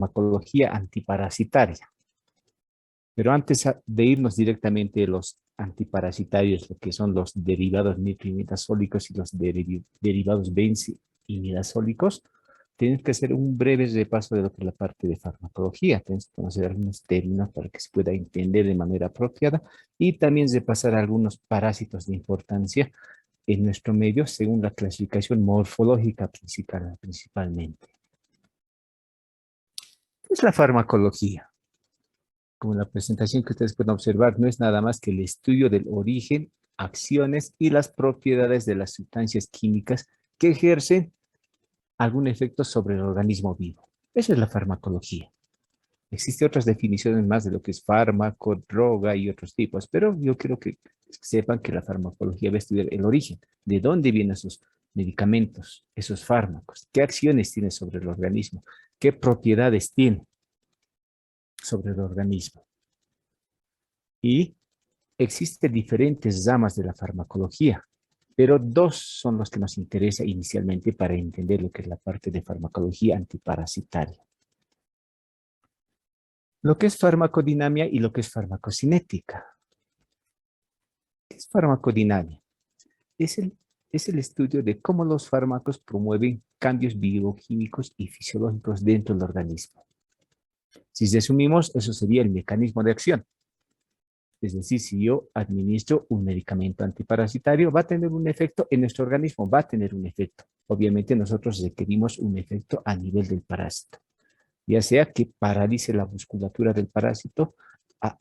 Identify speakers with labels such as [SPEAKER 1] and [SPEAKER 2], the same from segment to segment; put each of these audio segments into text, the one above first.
[SPEAKER 1] farmacología antiparasitaria. Pero antes de irnos directamente a los antiparasitarios, lo que son los derivados nitroimidazólicos y los derivados benzimidazólicos, tienes que hacer un breve repaso de lo que es la parte de farmacología. Tienes que conocer algunos términos para que se pueda entender de manera apropiada y también repasar algunos parásitos de importancia en nuestro medio según la clasificación morfológica principalmente. ¿Qué es la farmacología? Como la presentación que ustedes pueden observar, no es nada más que el estudio del origen, acciones y las propiedades de las sustancias químicas que ejercen algún efecto sobre el organismo vivo. Esa es la farmacología. Existen otras definiciones más de lo que es fármaco, droga y otros tipos, pero yo quiero que sepan que la farmacología va a estudiar el origen, de dónde vienen esos medicamentos, esos fármacos, qué acciones tienen sobre el organismo, qué propiedades tienen sobre el organismo. Y existen diferentes ramas de la farmacología, pero dos son los que nos interesa inicialmente para entender lo que es la parte de farmacología antiparasitaria. Lo que es farmacodinamia y lo que es farmacocinética. ¿Qué es farmacodinamia? Es el estudio de cómo los fármacos promueven cambios bioquímicos y fisiológicos dentro del organismo. Si resumimos, eso sería el mecanismo de acción. Es decir, si yo administro un medicamento antiparasitario, va a tener un efecto en nuestro organismo, va a tener un efecto. Obviamente nosotros requerimos un efecto a nivel del parásito, ya sea que paralice la musculatura del parásito,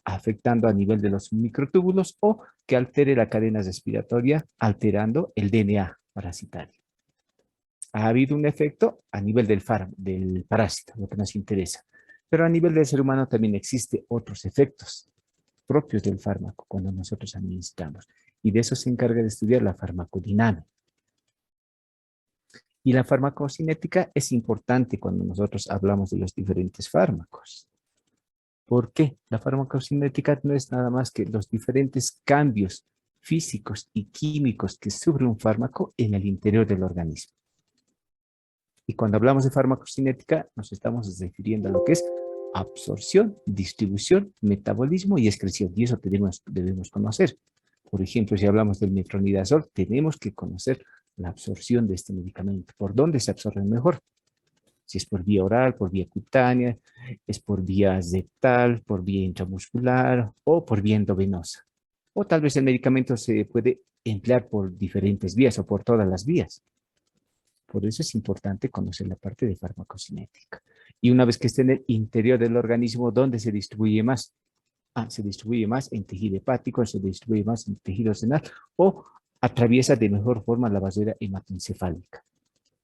[SPEAKER 1] afectando a nivel de los microtúbulos, o que altere la cadena respiratoria, alterando el DNA parasitario. Ha habido un efecto a nivel del parásito, lo que nos interesa. Pero a nivel del ser humano también existen otros efectos propios del fármaco cuando nosotros administramos. Y de eso se encarga de estudiar la farmacodinamia. Y la farmacocinética es importante cuando nosotros hablamos de los diferentes fármacos. ¿Por qué? La farmacocinética no es nada más que los diferentes cambios físicos y químicos que sufre un fármaco en el interior del organismo. Y cuando hablamos de farmacocinética, nos estamos refiriendo a lo que es absorción, distribución, metabolismo y excreción. Y eso debemos conocer. Por ejemplo, si hablamos del metronidazol, tenemos que conocer la absorción de este medicamento. ¿Por dónde se absorbe mejor? Si es por vía oral, por vía cutánea, es por vía rectal, por vía intramuscular o por vía endovenosa. O tal vez el medicamento se puede emplear por diferentes vías o por todas las vías. Por eso es importante conocer la parte de farmacocinética. Y una vez que esté en el interior del organismo, ¿dónde se distribuye más? Se distribuye más en tejido hepático, se distribuye más en tejido renal o atraviesa de mejor forma la barrera hematoencefálica.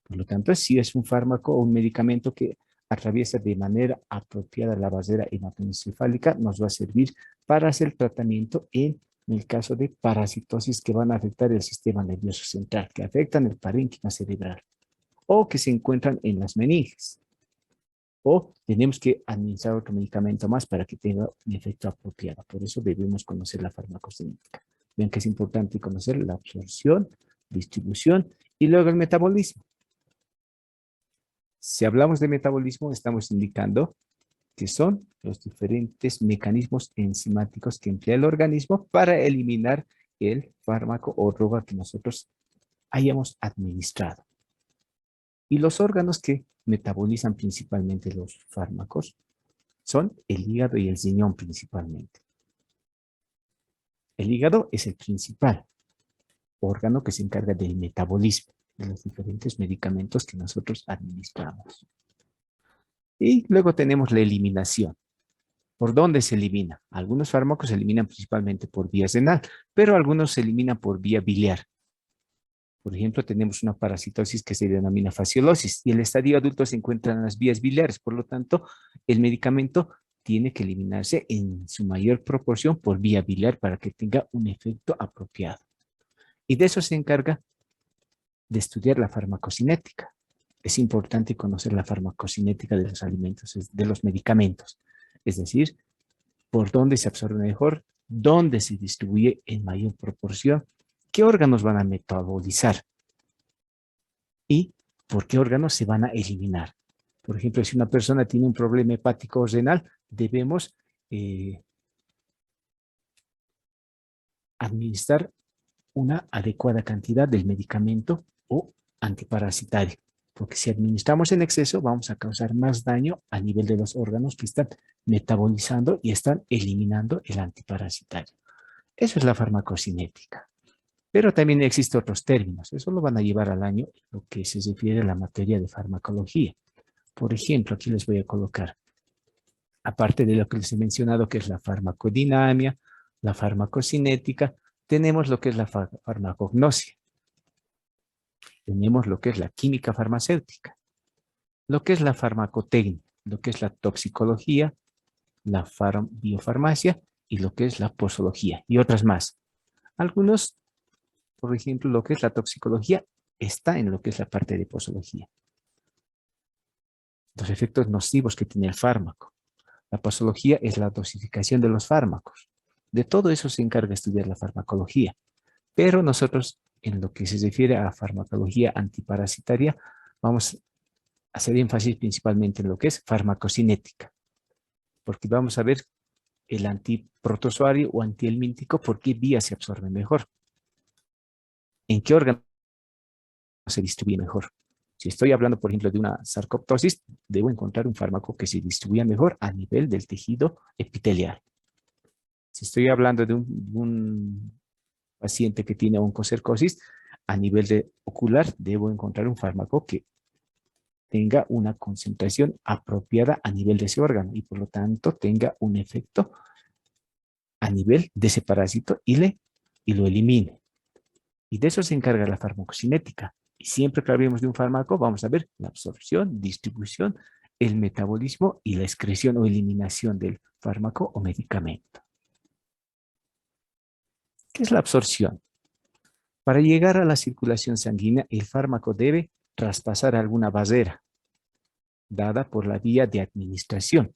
[SPEAKER 1] Por lo tanto, si es un fármaco o un medicamento que atraviesa de manera apropiada la barrera hematoencefálica, nos va a servir para hacer tratamiento en el caso de parasitosis que van a afectar el sistema nervioso central, que afectan el parénquima cerebral o que se encuentran en las meninges. O tenemos que administrar otro medicamento más para que tenga un efecto apropiado. Por eso debemos conocer la farmacocinética. Ven que es importante conocer la absorción, distribución y luego el metabolismo. Si hablamos de metabolismo, estamos indicando que son los diferentes mecanismos enzimáticos que emplea el organismo para eliminar el fármaco o droga que nosotros hayamos administrado. Y los órganos que metabolizan principalmente los fármacos son el hígado y el riñón principalmente. El hígado es el principal órgano que se encarga del metabolismo de los diferentes medicamentos que nosotros administramos. Y luego tenemos la eliminación. ¿Por dónde se elimina? Algunos fármacos se eliminan principalmente por vía renal, pero algunos se eliminan por vía biliar. Por ejemplo, tenemos una parasitosis que se denomina fasciolosis y el estadio adulto se encuentra en las vías biliares. Por lo tanto, el medicamento tiene que eliminarse en su mayor proporción por vía biliar para que tenga un efecto apropiado. Y de eso se encarga de estudiar la farmacocinética. Es importante conocer la farmacocinética de los alimentos, de los medicamentos. Es decir, por dónde se absorbe mejor, dónde se distribuye en mayor proporción, qué órganos van a metabolizar y por qué órganos se van a eliminar. Por ejemplo, si una persona tiene un problema hepático o renal, debemos administrar una adecuada cantidad del medicamento o antiparasitario, porque si administramos en exceso vamos a causar más daño a nivel de los órganos que están metabolizando y están eliminando el antiparasitario. Eso es la farmacocinética. Pero también existen otros términos, eso lo van a llevar al año lo que se refiere a la materia de farmacología. Por ejemplo, aquí les voy a colocar, aparte de lo que les he mencionado, que es la farmacodinamia, la farmacocinética, tenemos lo que es la farmacognosia, tenemos lo que es la química farmacéutica, lo que es la farmacotecnia, lo que es la toxicología, la biofarmacia y lo que es la posología y otras más. Algunos, por ejemplo, lo que es la toxicología está en lo que es la parte de posología. Los efectos nocivos que tiene el fármaco. La posología es la dosificación de los fármacos. De todo eso se encarga estudiar la farmacología. Pero nosotros, en lo que se refiere a farmacología antiparasitaria, vamos a hacer énfasis principalmente en lo que es farmacocinética. Porque vamos a ver el antiprotozoario o antihelmíntico, por qué vía se absorbe mejor. ¿En qué órgano se distribuye mejor? Si estoy hablando, por ejemplo, de una sarcoptosis, debo encontrar un fármaco que se distribuya mejor a nivel del tejido epitelial. Si estoy hablando de un paciente que tiene oncocercosis, a nivel de ocular, debo encontrar un fármaco que tenga una concentración apropiada a nivel de ese órgano y por lo tanto tenga un efecto a nivel de ese parásito y lo elimine. Y de eso se encarga la farmacocinética. Y siempre que hablemos de un fármaco, vamos a ver la absorción, distribución, el metabolismo y la excreción o eliminación del fármaco o medicamento. ¿Qué es la absorción? Para llegar a la circulación sanguínea, el fármaco debe traspasar alguna barrera dada por la vía de administración.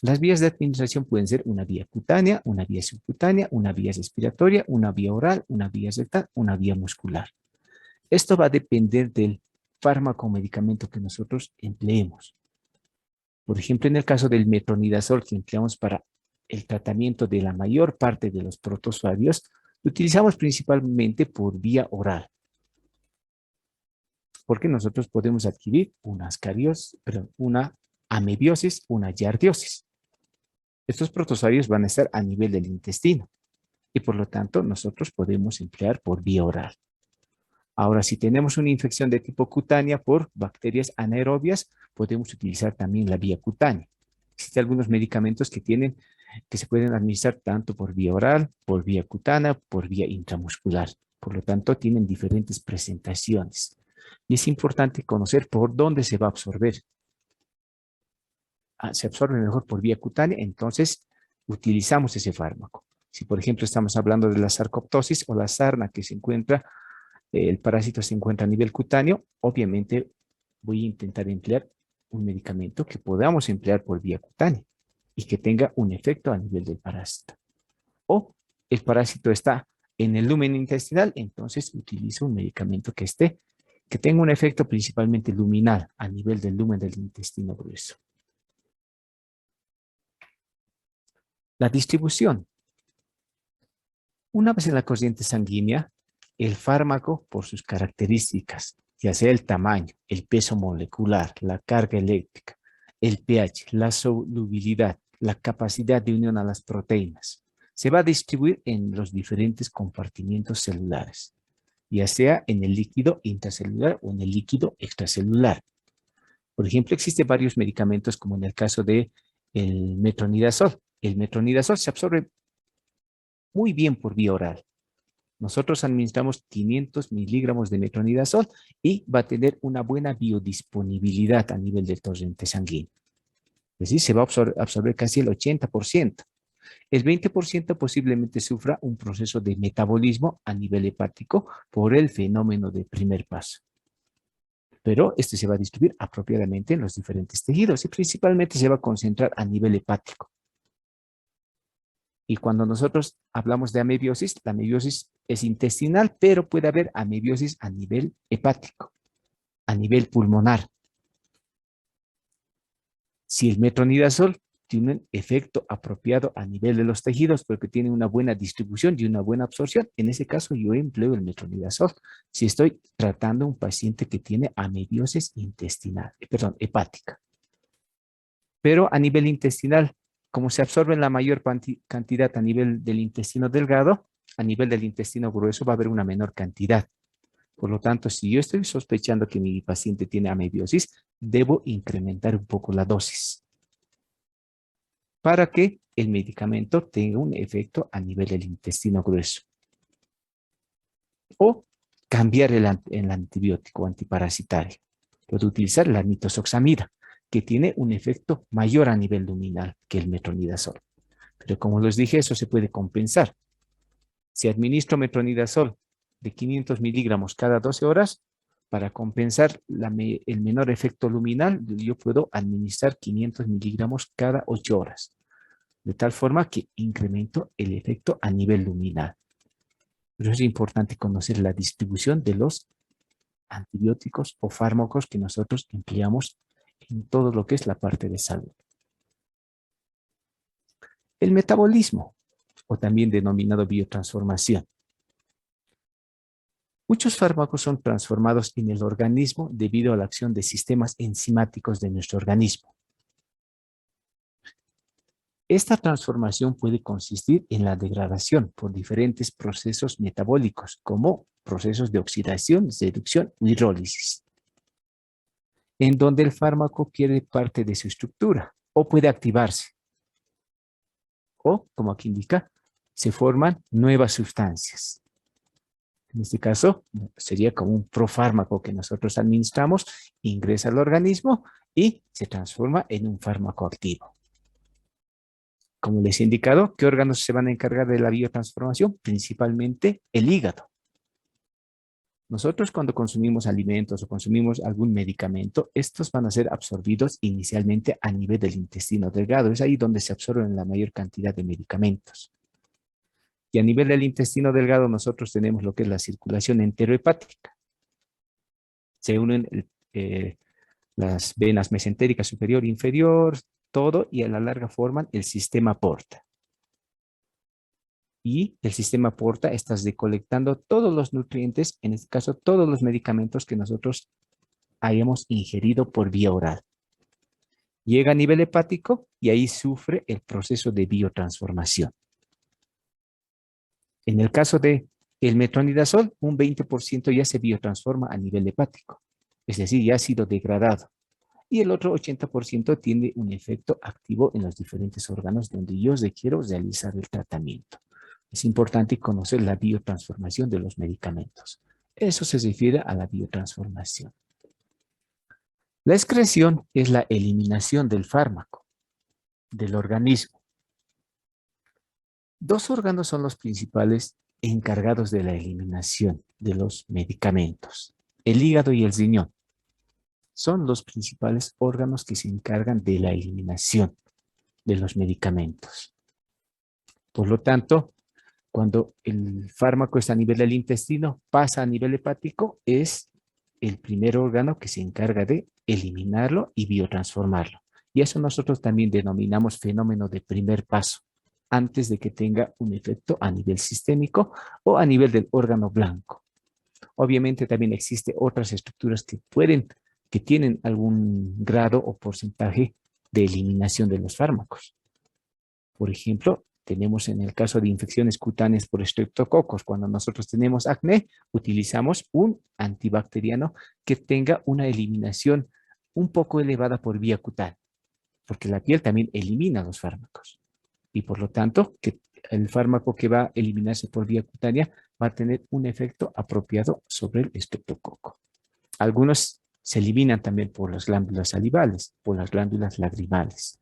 [SPEAKER 1] Las vías de administración pueden ser una vía cutánea, una vía subcutánea, una vía respiratoria, una vía oral, una vía rectal, una vía muscular. Esto va a depender del fármaco o medicamento que nosotros empleemos. Por ejemplo, en el caso del metronidazol que empleamos para el tratamiento de la mayor parte de los protozoarios, lo utilizamos principalmente por vía oral. Porque nosotros podemos adquirir una amebiosis, una giardiosis. Estos protozoarios van a estar a nivel del intestino y por lo tanto nosotros podemos emplear por vía oral. Ahora, si tenemos una infección de tipo cutánea por bacterias anaerobias, podemos utilizar también la vía cutánea. Existen algunos medicamentos que se pueden administrar tanto por vía oral, por vía cutánea, por vía intramuscular. Por lo tanto, tienen diferentes presentaciones. Y es importante conocer por dónde se va a absorber. Se absorbe mejor por vía cutánea, entonces utilizamos ese fármaco. Si, por ejemplo, estamos hablando de la sarcoptosis o la sarna que se encuentra, el parásito se encuentra a nivel cutáneo, obviamente voy a intentar emplear un medicamento que podamos emplear por vía cutánea y que tenga un efecto a nivel del parásito. O el parásito está en el lumen intestinal, entonces utilizo un medicamento que tenga un efecto principalmente luminal a nivel del lumen del intestino grueso. La distribución. Una vez en la corriente sanguínea, el fármaco, por sus características, ya sea el tamaño, el peso molecular, la carga eléctrica, el pH, la solubilidad, la capacidad de unión a las proteínas, se va a distribuir en los diferentes compartimientos celulares, ya sea en el líquido intracelular o en el líquido extracelular. Por ejemplo, existen varios medicamentos, como en el caso de el metronidazol. El metronidazol se absorbe muy bien por vía oral. Nosotros administramos 500 miligramos de metronidazol y va a tener una buena biodisponibilidad a nivel del torrente sanguíneo. Es decir, se va a absorber casi el 80%. El 20% posiblemente sufra un proceso de metabolismo a nivel hepático por el fenómeno de primer paso. Pero este se va a distribuir apropiadamente en los diferentes tejidos y principalmente se va a concentrar a nivel hepático. Y cuando nosotros hablamos de amebiosis, la amebiosis es intestinal, pero puede haber amebiosis a nivel hepático, a nivel pulmonar. Si el metronidazol tiene un efecto apropiado a nivel de los tejidos porque tiene una buena distribución y una buena absorción, en ese caso yo empleo el metronidazol. Si estoy tratando a un paciente que tiene amebiosis intestinal, hepática. Pero a nivel intestinal, como se absorbe la mayor cantidad a nivel del intestino delgado, a nivel del intestino grueso va a haber una menor cantidad. Por lo tanto, si yo estoy sospechando que mi paciente tiene amebiosis, debo incrementar un poco la dosis para que el medicamento tenga un efecto a nivel del intestino grueso. O cambiar el antibiótico antiparasitario. Puedo utilizar la nitazoxamida, que tiene un efecto mayor a nivel luminal que el metronidazol. Pero como les dije, eso se puede compensar. Si administro metronidazol de 500 miligramos cada 12 horas, para compensar el menor efecto luminal, yo puedo administrar 500 miligramos cada 8 horas. De tal forma que incremento el efecto a nivel luminal. Pero es importante conocer la distribución de los antibióticos o fármacos que nosotros empleamos en todo lo que es la parte de salud. El metabolismo, o también denominado biotransformación. Muchos fármacos son transformados en el organismo debido a la acción de sistemas enzimáticos de nuestro organismo. Esta transformación puede consistir en la degradación por diferentes procesos metabólicos, como procesos de oxidación, reducción y hidrólisis, en donde el fármaco pierde parte de su estructura o puede activarse. O, como aquí indica, se forman nuevas sustancias. En este caso, sería como un profármaco que nosotros administramos, ingresa al organismo y se transforma en un fármaco activo. Como les he indicado, ¿qué órganos se van a encargar de la biotransformación? Principalmente el hígado. Nosotros cuando consumimos alimentos o consumimos algún medicamento, estos van a ser absorbidos inicialmente a nivel del intestino delgado. Es ahí donde se absorben la mayor cantidad de medicamentos. Y a nivel del intestino delgado nosotros tenemos lo que es la circulación enterohepática. Se unen las venas mesentéricas superior e inferior, todo, y a la larga forman el sistema porta. Y el sistema porta está recolectando todos los nutrientes, en este caso todos los medicamentos que nosotros hayamos ingerido por vía oral. Llega a nivel hepático y ahí sufre el proceso de biotransformación. En el caso de el metronidazol, un 20% ya se biotransforma a nivel hepático, es decir, ya ha sido degradado. Y el otro 80% tiene un efecto activo en los diferentes órganos donde yo requiero realizar el tratamiento. Es importante conocer la biotransformación de los medicamentos. Eso se refiere a la biotransformación. La excreción es la eliminación del fármaco del organismo. Dos órganos son los principales encargados de la eliminación de los medicamentos: el hígado y el riñón. Son los principales órganos que se encargan de la eliminación de los medicamentos. Por lo tanto, cuando el fármaco está a nivel del intestino, pasa a nivel hepático, es el primer órgano que se encarga de eliminarlo y biotransformarlo. Y eso nosotros también denominamos fenómeno de primer paso, antes de que tenga un efecto a nivel sistémico o a nivel del órgano blanco. Obviamente también existen otras estructuras que tienen algún grado o porcentaje de eliminación de los fármacos. Por ejemplo, tenemos en el caso de infecciones cutáneas por estreptococos, cuando nosotros tenemos acné, utilizamos un antibacteriano que tenga una eliminación un poco elevada por vía cutánea, porque la piel también elimina los fármacos. Y por lo tanto, que el fármaco que va a eliminarse por vía cutánea va a tener un efecto apropiado sobre el estreptococo. Algunos se eliminan también por las glándulas salivales, por las glándulas lagrimales.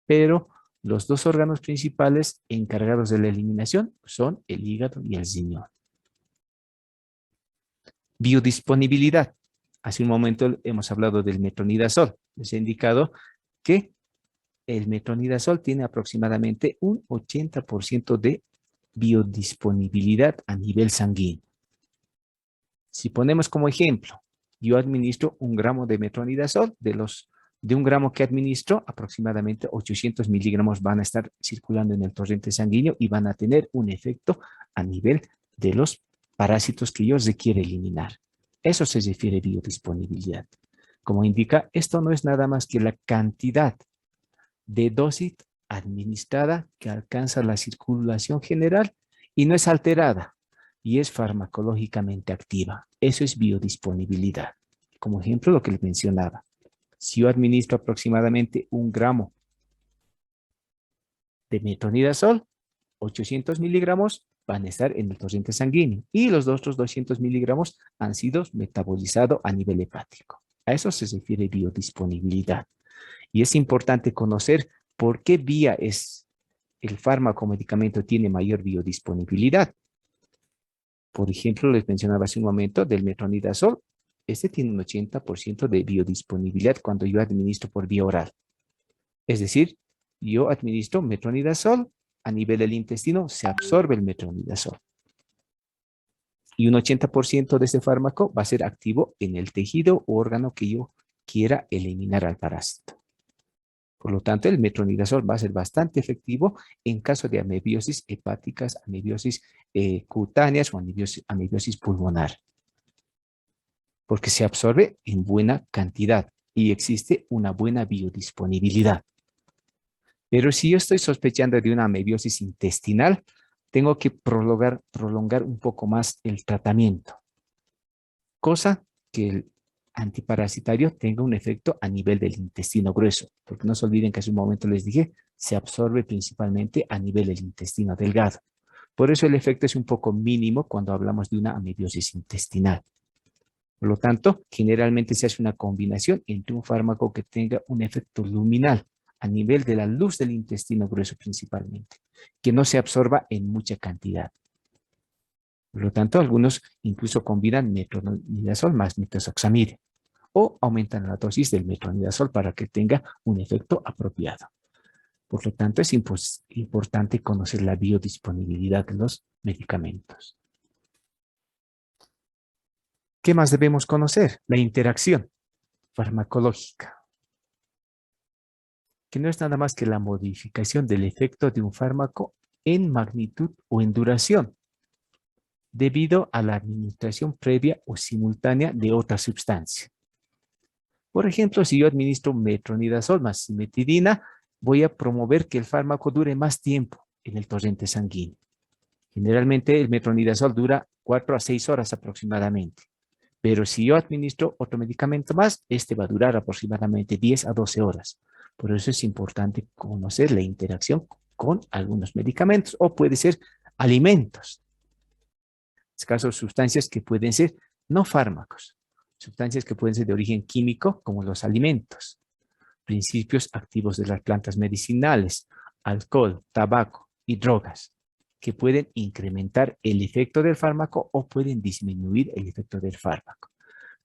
[SPEAKER 1] Pero los dos órganos principales encargados de la eliminación son el hígado y el riñón. Biodisponibilidad. Hace un momento hemos hablado del metronidazol. Les he indicado que el metronidazol tiene aproximadamente un 80% de biodisponibilidad a nivel sanguíneo. Si ponemos como ejemplo, yo administro 1 gramo de metronidazol, de los De 1 gramo que administro, aproximadamente 800 miligramos van a estar circulando en el torrente sanguíneo y van a tener un efecto a nivel de los parásitos que yo requiero eliminar. Eso se refiere a biodisponibilidad. Como indica, esto no es nada más que la cantidad de dosis administrada que alcanza la circulación general y no es alterada y es farmacológicamente activa. Eso es biodisponibilidad. Como ejemplo, lo que les mencionaba. Si yo administro aproximadamente 1 gramo de metronidazol, 800 miligramos van a estar en el torrente sanguíneo y los otros 200 miligramos han sido metabolizados a nivel hepático. A eso se refiere biodisponibilidad. Y es importante conocer por qué vía es el fármaco o medicamento tiene mayor biodisponibilidad. Por ejemplo, les mencionaba hace un momento del metronidazol. Este tiene un 80% de biodisponibilidad cuando yo administro por vía oral. Es decir, yo administro metronidazol, a nivel del intestino se absorbe el metronidazol. Y un 80% de este fármaco va a ser activo en el tejido o órgano que yo quiera eliminar al parásito. Por lo tanto, el metronidazol va a ser bastante efectivo en caso de amebiosis hepáticas, amebiosis cutáneas o amebiosis pulmonar. Porque se absorbe en buena cantidad y existe una buena biodisponibilidad. Pero si yo estoy sospechando de una amebiosis intestinal, tengo que prolongar un poco más el tratamiento. Cosa que el antiparasitario tenga un efecto a nivel del intestino grueso. Porque no se olviden que hace un momento les dije, se absorbe principalmente a nivel del intestino delgado. Por eso el efecto es un poco mínimo cuando hablamos de una amebiosis intestinal. Por lo tanto, generalmente se hace una combinación entre un fármaco que tenga un efecto luminal a nivel de la luz del intestino grueso principalmente, que no se absorba en mucha cantidad. Por lo tanto, algunos incluso combinan metronidazol más nitazoxamide o aumentan la dosis del metronidazol para que tenga un efecto apropiado. Por lo tanto, es importante conocer la biodisponibilidad de los medicamentos. ¿Qué más debemos conocer? La interacción farmacológica, que no es nada más que la modificación del efecto de un fármaco en magnitud o en duración, debido a la administración previa o simultánea de otra sustancia. Por ejemplo, si yo administro metronidazol más cimetidina, voy a promover que el fármaco dure más tiempo en el torrente sanguíneo. Generalmente el metronidazol dura 4 a 6 horas aproximadamente. Pero si yo administro otro medicamento más, este va a durar aproximadamente 10 a 12 horas. Por eso es importante conocer la interacción con algunos medicamentos o puede ser alimentos. En este caso, sustancias que pueden ser no fármacos, sustancias que pueden ser de origen químico como los alimentos, principios activos de las plantas medicinales, alcohol, tabaco y drogas, que pueden incrementar el efecto del fármaco o pueden disminuir el efecto del fármaco.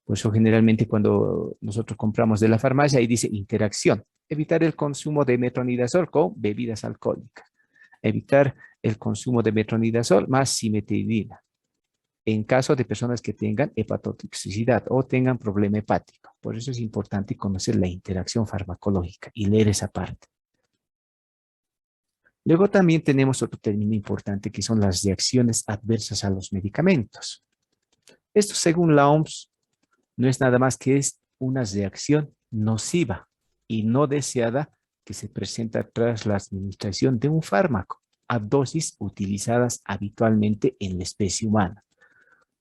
[SPEAKER 1] Por eso generalmente cuando nosotros compramos de la farmacia ahí dice interacción, evitar el consumo de metronidazol con bebidas alcohólicas, evitar el consumo de metronidazol más cimetidina, en caso de personas que tengan hepatotoxicidad o tengan problema hepático. Por eso es importante conocer la interacción farmacológica y leer esa parte. Luego también tenemos otro término importante que son las reacciones adversas a los medicamentos. Esto, según la OMS, no es nada más que es una reacción nociva y no deseada que se presenta tras la administración de un fármaco a dosis utilizadas habitualmente en la especie humana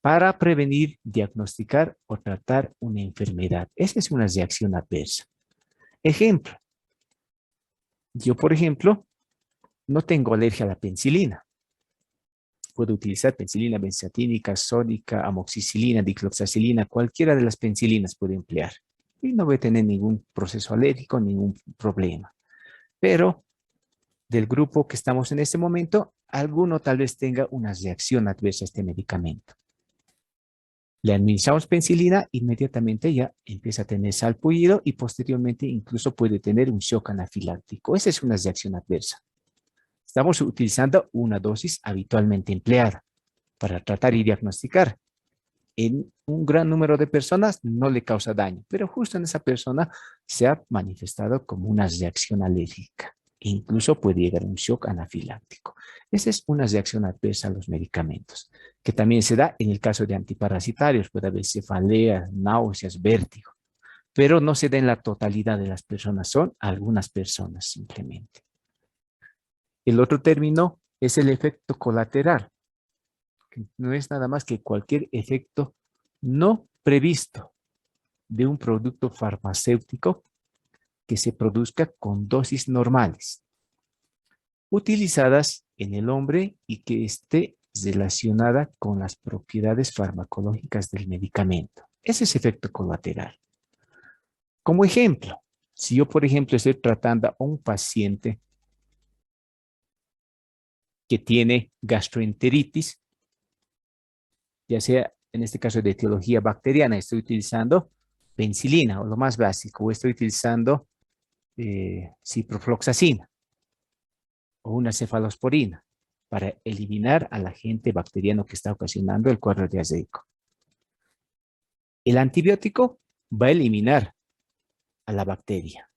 [SPEAKER 1] para prevenir, diagnosticar o tratar una enfermedad. Esa es una reacción adversa. Ejemplo, yo por ejemplo no tengo alergia a la penicilina. Puedo utilizar penicilina benzatínica, sódica, amoxicilina, dicloxacilina, cualquiera de las penicilinas puede emplear. Y no voy a tener ningún proceso alérgico, ningún problema. Pero del grupo que estamos en este momento, alguno tal vez tenga una reacción adversa a este medicamento. Le administramos penicilina, inmediatamente ya empieza a tener salpullido y posteriormente incluso puede tener un shock anafiláctico. Esa es una reacción adversa. Estamos utilizando una dosis habitualmente empleada para tratar y diagnosticar. en un gran número de personas no le causa daño, pero justo en esa persona se ha manifestado como una reacción alérgica. E incluso puede llegar a un shock anafiláctico. Esa es una reacción adversa a los medicamentos, que también se da en el caso de antiparasitarios. Puede haber cefaleas, náuseas, vértigo, pero no se da en la totalidad de las personas, son algunas personas simplemente. El otro término es el efecto colateral, que no es nada más que cualquier efecto no previsto de un producto farmacéutico que se produzca con dosis normales, utilizadas en el hombre y que esté relacionada con las propiedades farmacológicas del medicamento. Ese es efecto colateral. Como ejemplo, si yo, por ejemplo, estoy tratando a un paciente que tiene gastroenteritis, ya sea en este caso de etiología bacteriana, estoy utilizando penicilina o lo más básico, o estoy utilizando ciprofloxacina o una cefalosporina para eliminar al agente bacteriano que está ocasionando el cuadro diarreico. El antibiótico va a eliminar a la bacteria,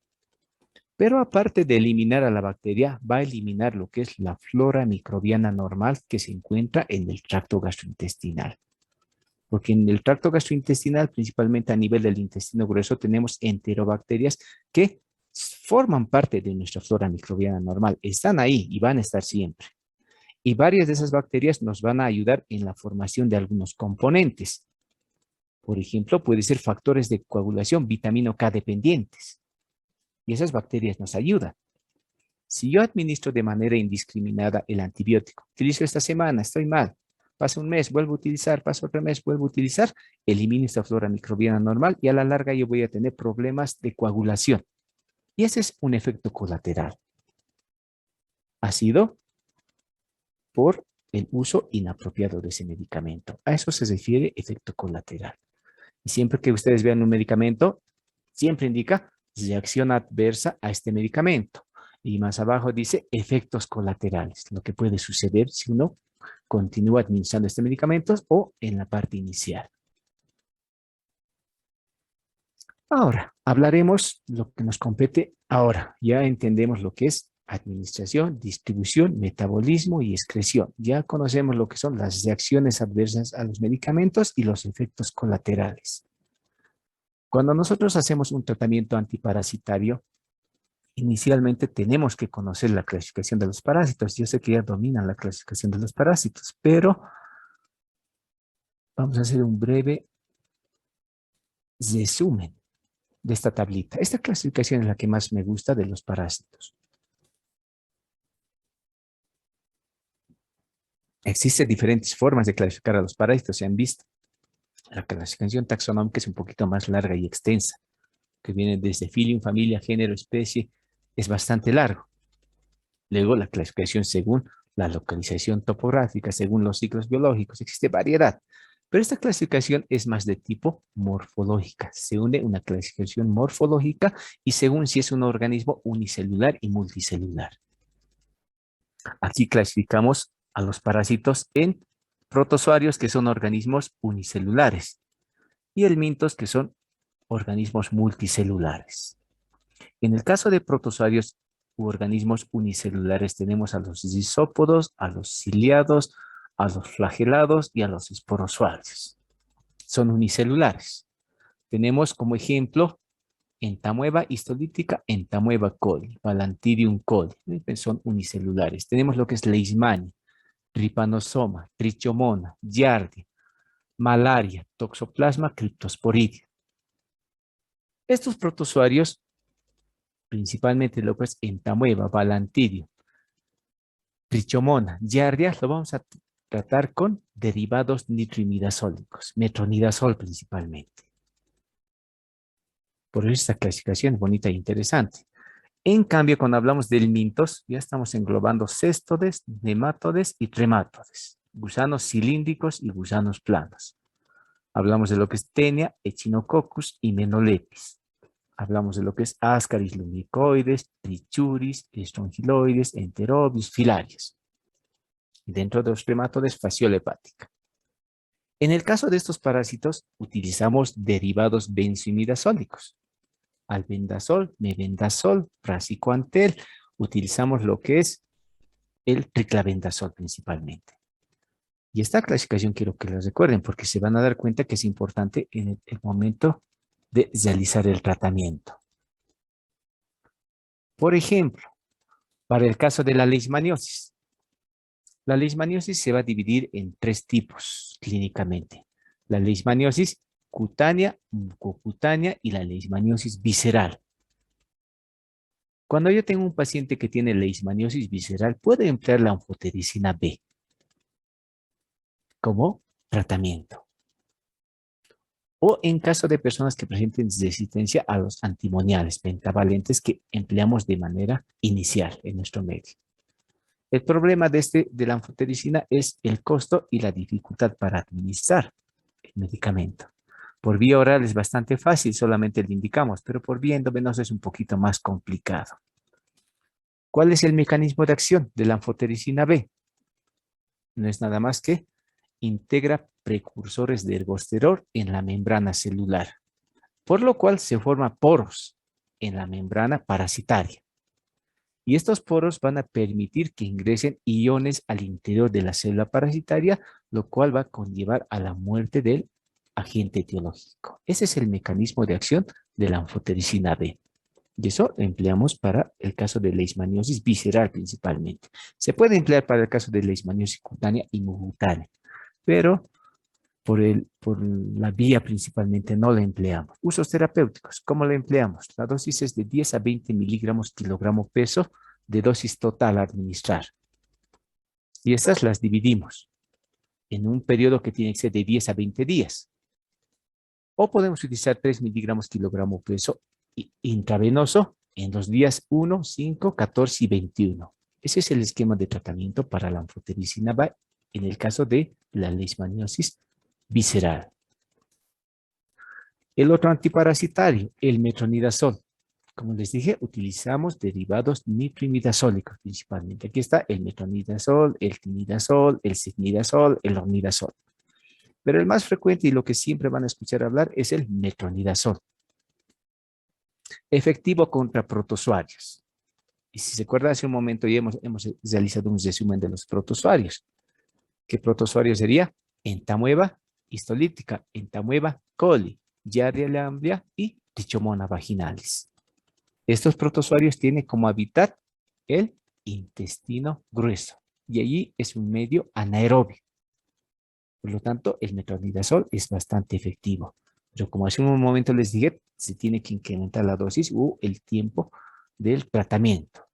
[SPEAKER 1] pero aparte de eliminar a la bacteria, va a eliminar lo que es la flora microbiana normal que se encuentra en el tracto gastrointestinal. Porque en el tracto gastrointestinal, principalmente a nivel del intestino grueso, tenemos enterobacterias que forman parte de nuestra flora microbiana normal. Están ahí y van a estar siempre. Y varias de esas bacterias nos van a ayudar en la formación de algunos componentes. Por ejemplo, puede ser factores de coagulación vitamina K dependientes. Y esas bacterias nos ayudan. Si yo administro de manera indiscriminada el antibiótico, utilizo esta semana, estoy mal, pasa un mes, vuelvo a utilizar, pasa otro mes, vuelvo a utilizar, elimino esta flora microbiana normal y a la larga yo voy a tener problemas de coagulación. Y ese es un efecto colateral. Ha sido por el uso inapropiado de ese medicamento. A eso se refiere efecto colateral. Y siempre que ustedes vean un medicamento, siempre indica reacción adversa a este medicamento. Y más abajo dice efectos colaterales, lo que puede suceder si uno continúa administrando este medicamento o en la parte inicial. Ahora, hablaremos lo que nos compete ahora. Ya entendemos lo que es administración, distribución, metabolismo y excreción. Ya conocemos lo que son las reacciones adversas a los medicamentos y los efectos colaterales. Cuando nosotros hacemos un tratamiento antiparasitario, inicialmente tenemos que conocer la clasificación de los parásitos. Yo sé que ya dominan la clasificación de los parásitos, pero vamos a hacer un breve resumen de esta tablita. Esta clasificación es la que más me gusta de los parásitos. Existen diferentes formas de clasificar a los parásitos, se han visto. La clasificación taxonómica es un poquito más larga y extensa, que viene desde filium, familia, género, especie, es bastante largo. Luego la clasificación según la localización topográfica, según los ciclos biológicos, existe variedad. Pero esta clasificación es más de tipo morfológica. Se une una clasificación morfológica y según si es un organismo unicelular y multicelular. Aquí clasificamos a los parásitos en protozoarios, que son organismos unicelulares, y helmintos, que son organismos multicelulares. En el caso de protozoarios u organismos unicelulares, tenemos a los rizópodos, a los ciliados, a los flagelados y a los esporozoarios. Son unicelulares. Tenemos como ejemplo Entamoeba histolítica, Entamoeba coli, Balantidium coli, son unicelulares. Tenemos lo que es Leishmania, Trypanosoma, Trichomona, Giardia, malaria, Toxoplasma cryptosporidium. Estos protozoarios, principalmente lo que es Entamoeba, Balantidium, Trichomona, Giardia, lo vamos a tratar con derivados nitroimidazólicos, metronidazol principalmente. Por eso esta clasificación es bonita e interesante. En cambio, cuando hablamos de helmintos, ya estamos englobando céstodes, nematodes y tremátodes, gusanos cilíndricos y gusanos planos. Hablamos de lo que es Taenia, Echinococcus y Menolepis. Hablamos de lo que es Ascaris lumbricoides, Trichuris, Strongyloides, Enterobius, Filarius. Dentro de los tremátodes, fasciola hepática. En el caso de estos parásitos, utilizamos derivados benzoimidazólicos. Albendazol, mebendazol, praziquantel. Utilizamos lo que es el triclavendazol principalmente. Y esta clasificación quiero que la recuerden porque se van a dar cuenta que es importante en el momento de realizar el tratamiento. Por ejemplo, para el caso de la leishmaniosis. La leishmaniosis se va a dividir en 3 tipos clínicamente. La leishmaniosis cutánea, mucocutánea y la leishmaniosis visceral. Cuando yo tengo un paciente que tiene leishmaniosis visceral, puedo emplear la anfotericina B como tratamiento. O en caso de personas que presenten resistencia a los antimoniales pentavalentes que empleamos de manera inicial en nuestro medio. El problema de la anfotericina es el costo y la dificultad para administrar el medicamento. Por vía oral es bastante fácil, solamente le indicamos, pero por vía endovenosa es un poquito más complicado. ¿Cuál es el mecanismo de acción de la anfotericina B? No es nada más que integra precursores de ergosterol en la membrana celular, por lo cual se forman poros en la membrana parasitaria. Y estos poros van a permitir que ingresen iones al interior de la célula parasitaria, lo cual va a conllevar a la muerte del agente etiológico. Ese es el mecanismo de acción de la anfotericina B. Y eso lo empleamos para el caso de leishmaniosis visceral principalmente. Se puede emplear para el caso de leishmaniosis cutánea y mucocutánea, pero por la vía principalmente no la empleamos. Usos terapéuticos, ¿cómo la empleamos? La dosis es de 10 a 20 miligramos kilogramo peso de dosis total a administrar. Y estas las dividimos en un periodo que tiene que ser de 10 a 20 días. O podemos utilizar 3 miligramos kilogramo peso intravenoso en los días 1, 5, 14 y 21. Ese es el esquema de tratamiento para la anfotericina B en el caso de la leishmaniosis visceral. El otro antiparasitario, el metronidazol. Como les dije, utilizamos derivados nitroimidazólicos principalmente. Aquí está el metronidazol, el tinidazol, el silnidazol, el ornidazol. Pero el más frecuente y lo que siempre van a escuchar hablar es el metronidazol. Efectivo contra protozoarios. Y si se acuerda, hace un momento ya hemos realizado un resumen de los protozoarios. ¿Qué protozoario sería? Entamueba histolítica, Entamueba coli, Giardia lamblia y Trichomona vaginalis. Estos protozoarios tienen como hábitat el intestino grueso y allí es un medio anaerobio. Por lo tanto, el metronidazol es bastante efectivo. Pero como hace un momento les dije, se tiene que incrementar la dosis o el tiempo del tratamiento.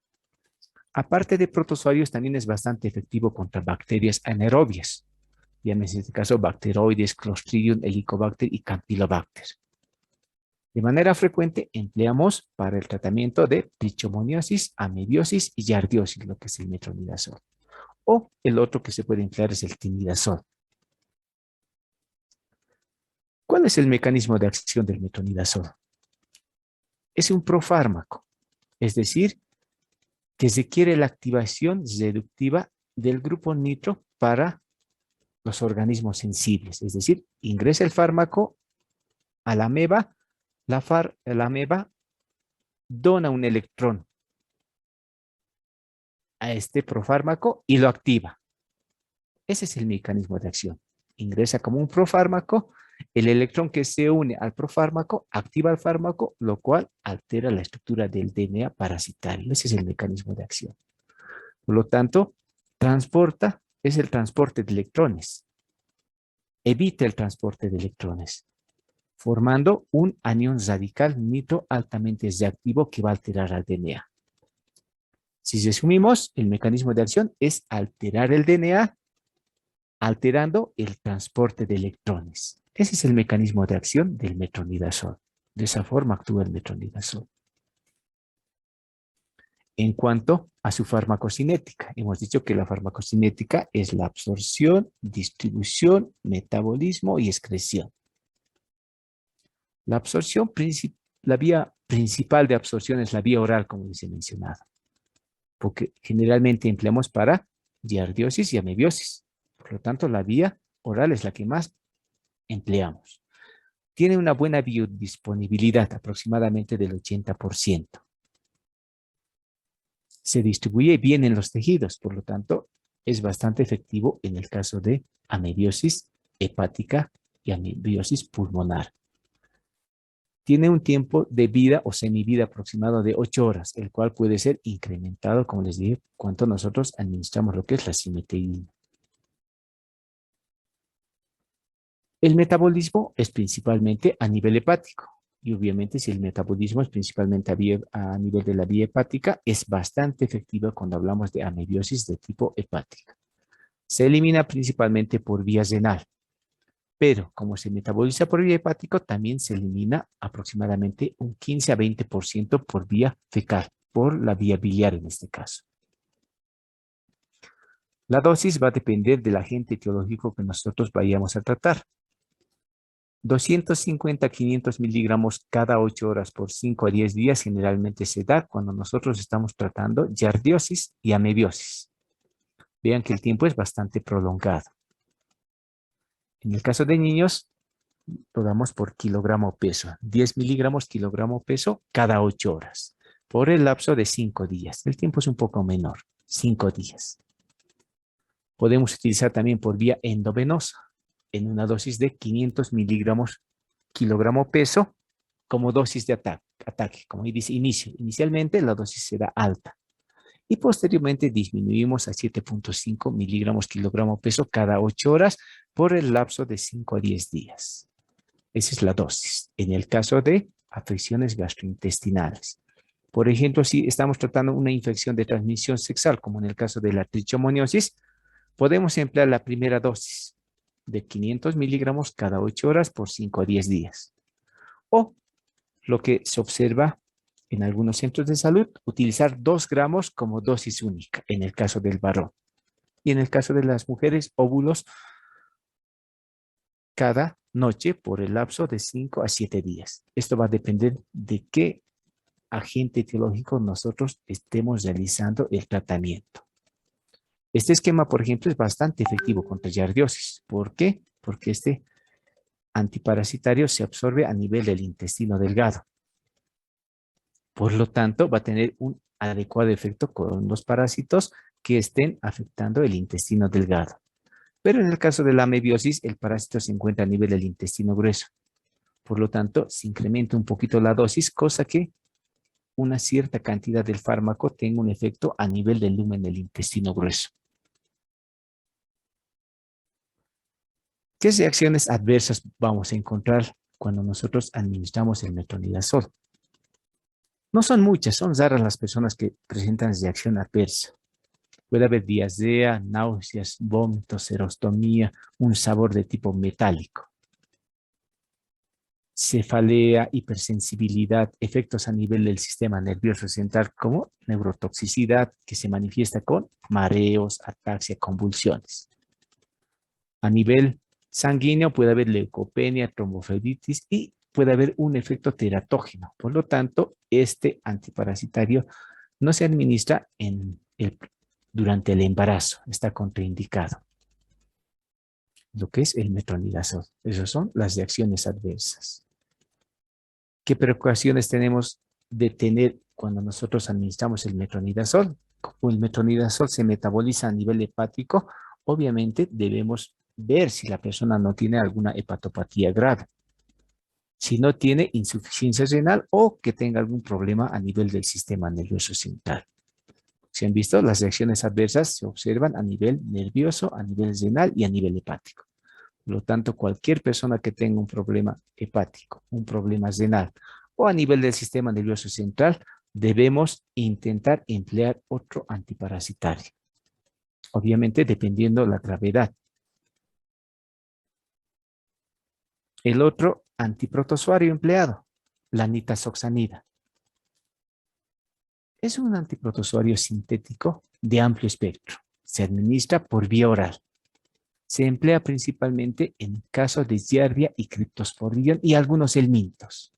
[SPEAKER 1] Aparte de protozoarios, también es bastante efectivo contra bacterias anaerobias. Llámese en este caso Bacteroides, Clostridium, Helicobacter y Campylobacter. De manera frecuente empleamos para el tratamiento de trichomoniosis, amebiosis y yardiosis, lo que es el metronidazol. O el otro que se puede emplear es el tinidazol. ¿Cuál es el mecanismo de acción del metronidazol? Es un profármaco, es decir, que requiere la activación reductiva del grupo nitro para los organismos sensibles, es decir, ingresa el fármaco a la ameba, la ameba dona un electrón a este profármaco y lo activa. Ese es el mecanismo de acción. Ingresa como un profármaco, el electrón que se une al profármaco activa el fármaco, lo cual altera la estructura del DNA parasitario. Ese es el mecanismo de acción. Por lo tanto, es el transporte de electrones. Evita el transporte de electrones, formando un anión radical nitro altamente reactivo que va a alterar al DNA. Si resumimos, el mecanismo de acción es alterar el DNA, alterando el transporte de electrones. Ese es el mecanismo de acción del metronidazol. De esa forma actúa el metronidazol. En cuanto a su farmacocinética, hemos dicho que la farmacocinética es la absorción, distribución, metabolismo y excreción. La vía principal de absorción es la vía oral, como les he mencionado, porque generalmente empleamos para giardiosis y amebiosis. Por lo tanto, la vía oral es la que más empleamos. Tiene una buena biodisponibilidad, aproximadamente del 80%. Se distribuye bien en los tejidos, por lo tanto, es bastante efectivo en el caso de amebiosis hepática y amebiosis pulmonar. Tiene un tiempo de vida o semivida aproximado de 8 horas, el cual puede ser incrementado, como les dije, cuando nosotros administramos lo que es la cimetidina. El metabolismo es principalmente a nivel hepático. Y obviamente si el metabolismo es principalmente a nivel de la vía hepática, es bastante efectivo cuando hablamos de amebiosis de tipo hepática. Se elimina principalmente por vía renal, pero como se metaboliza por vía hepática, también se elimina aproximadamente un 15 a 20% por vía fecal, por la vía biliar en este caso. La dosis va a depender del agente etiológico que nosotros vayamos a tratar. 250 a 500 miligramos cada 8 horas por 5 a 10 días generalmente se da cuando nosotros estamos tratando giardiosis y amebiosis. Vean que el tiempo es bastante prolongado. En el caso de niños, lo damos por kilogramo peso. 10 miligramos kilogramo peso cada 8 horas por el lapso de 5 días. El tiempo es un poco menor, 5 días. Podemos utilizar también por vía endovenosa en una dosis de 500 miligramos kilogramo peso como dosis de ataque. Como dice inicio, inicialmente la dosis será alta y posteriormente disminuimos a 7.5 miligramos kilogramo peso cada 8 horas por el lapso de 5 a 10 días. Esa es la dosis. En el caso de afecciones gastrointestinales. Por ejemplo, si estamos tratando una infección de transmisión sexual, como en el caso de la trichomoniosis, podemos emplear la primera dosis de 500 miligramos cada 8 horas por 5 a 10 días. O lo que se observa en algunos centros de salud, utilizar 2 gramos como dosis única en el caso del varón. Y en el caso de las mujeres, óvulos cada noche por el lapso de 5 a 7 días. Esto va a depender de qué agente etiológico nosotros estemos realizando el tratamiento. Este esquema, por ejemplo, es bastante efectivo contra giardiosis. ¿Por qué? Porque este antiparasitario se absorbe a nivel del intestino delgado. Por lo tanto, va a tener un adecuado efecto con los parásitos que estén afectando el intestino delgado. Pero en el caso de la amebiosis, el parásito se encuentra a nivel del intestino grueso. Por lo tanto, se incrementa un poquito la dosis, cosa que una cierta cantidad del fármaco tenga un efecto a nivel del lumen del intestino grueso. ¿Qué reacciones adversas vamos a encontrar cuando nosotros administramos el metronidazol? No son muchas, son raras las personas que presentan reacción adversa. Puede haber diarrea, náuseas, vómitos, serostomía, un sabor de tipo metálico. Cefalea, hipersensibilidad, efectos a nivel del sistema nervioso central como neurotoxicidad que se manifiesta con mareos, ataxia, convulsiones. A nivel sanguíneo puede haber leucopenia, tromboflebitis y puede haber un efecto teratógeno. Por lo tanto, este antiparasitario no se administra durante el embarazo, está contraindicado. Lo que es el metronidazol. Esas son las reacciones adversas. ¿Qué precauciones tenemos de tener cuando nosotros administramos el metronidazol? Como el metronidazol se metaboliza a nivel hepático, obviamente debemos ver si la persona no tiene alguna hepatopatía grave. Si no tiene insuficiencia renal o que tenga algún problema a nivel del sistema nervioso central. Si han visto, las reacciones adversas se observan a nivel nervioso, a nivel renal y a nivel hepático. Por lo tanto, cualquier persona que tenga un problema hepático, un problema renal o a nivel del sistema nervioso central, debemos intentar emplear otro antiparasitario. Obviamente, dependiendo la gravedad. El otro antiprotozoario empleado, la nitazoxanida. Es un antiprotozoario sintético de amplio espectro. Se administra por vía oral. Se emplea principalmente en casos de giardia y criptosporidium y algunos helmintos.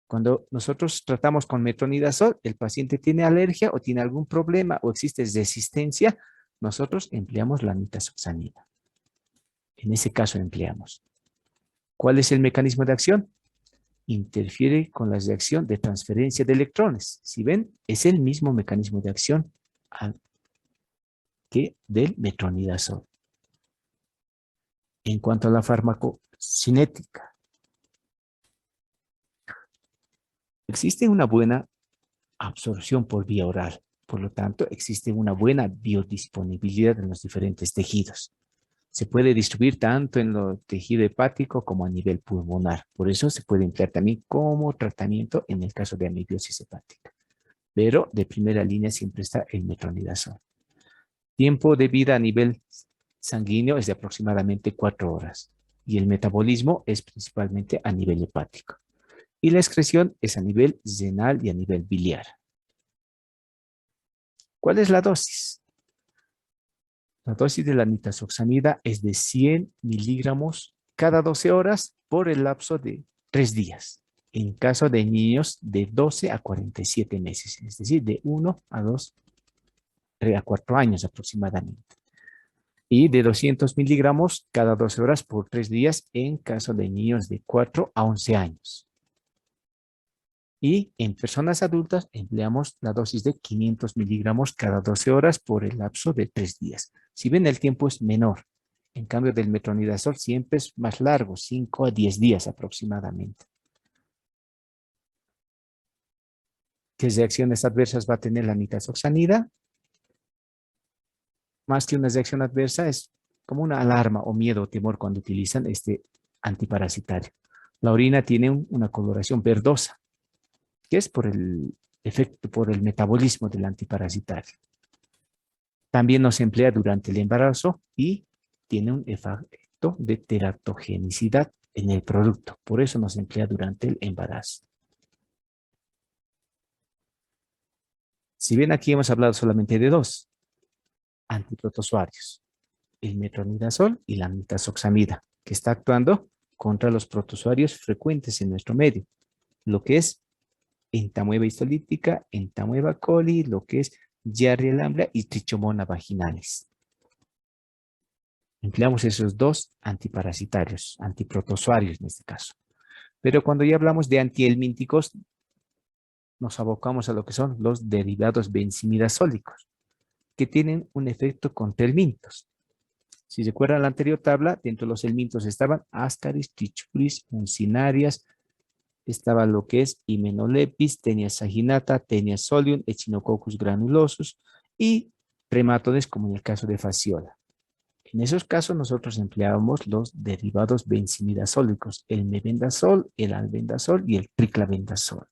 [SPEAKER 1] Cuando nosotros tratamos con metronidazol, el paciente tiene alergia o tiene algún problema o existe resistencia, nosotros empleamos la nitazoxanida. En ese caso empleamos. ¿Cuál es el mecanismo de acción? Interfiere con la reacción de transferencia de electrones. Si ven, es el mismo mecanismo de acción que del metronidazol. En cuanto a la farmacocinética, existe una buena absorción por vía oral. Por lo tanto, existe una buena biodisponibilidad en los diferentes tejidos. Se puede distribuir tanto en el tejido hepático como a nivel pulmonar. Por eso se puede emplear también como tratamiento en el caso de amibiasis hepática. Pero de primera línea siempre está el metronidazol. Tiempo de vida a nivel sanguíneo es de aproximadamente 4 horas y el metabolismo es principalmente a nivel hepático. Y la excreción es a nivel renal y a nivel biliar. ¿Cuál es la dosis? La dosis de la nitazoxanida es de 100 miligramos cada 12 horas por el lapso de 3 días. En caso de niños de 12 a 47 meses, es decir, de 1 a 2 a 4 años aproximadamente. Y de 200 miligramos cada 12 horas por 3 días en caso de niños de 4 a 11 años. Y en personas adultas empleamos la dosis de 500 miligramos cada 12 horas por el lapso de 3 días. Si ven, el tiempo es menor. En cambio, del metronidazol siempre es más largo, 5 a 10 días aproximadamente. ¿Qué reacciones adversas va a tener la nitazoxanida? Más que una reacción adversa, es como una alarma o miedo o temor cuando utilizan este antiparasitario. La orina tiene una coloración verdosa, que es por el efecto, por el metabolismo del antiparasitario. También nos emplea durante el embarazo y tiene un efecto de teratogenicidad en el producto. Por eso nos emplea durante el embarazo. Si bien aquí hemos hablado solamente de dos antiprotozoarios, el metronidazol y la nitazoxanida, que está actuando contra los protozoarios frecuentes en nuestro medio, lo que es entamoeba histolítica, entamoeba coli, lo que es Giardia lamblia y Trichomona vaginalis. Empleamos esos dos antiparasitarios, antiprotozoarios en este caso. Pero cuando ya hablamos de antihelmínticos, nos abocamos a lo que son los derivados benzimidazólicos, que tienen un efecto contra helmintos. Si recuerdan la anterior tabla, dentro de los helmintos estaban Ascaris, Trichuris, Uncinarias, estaba lo que es Hymenoplepis, Taenia saginata, Taenia solium, Echinococcus granulosus y trematodes como en el caso de Fasciola. En esos casos nosotros empleábamos los derivados benzimidazólicos, el mebendazol, el albendazol y el triclavendazol.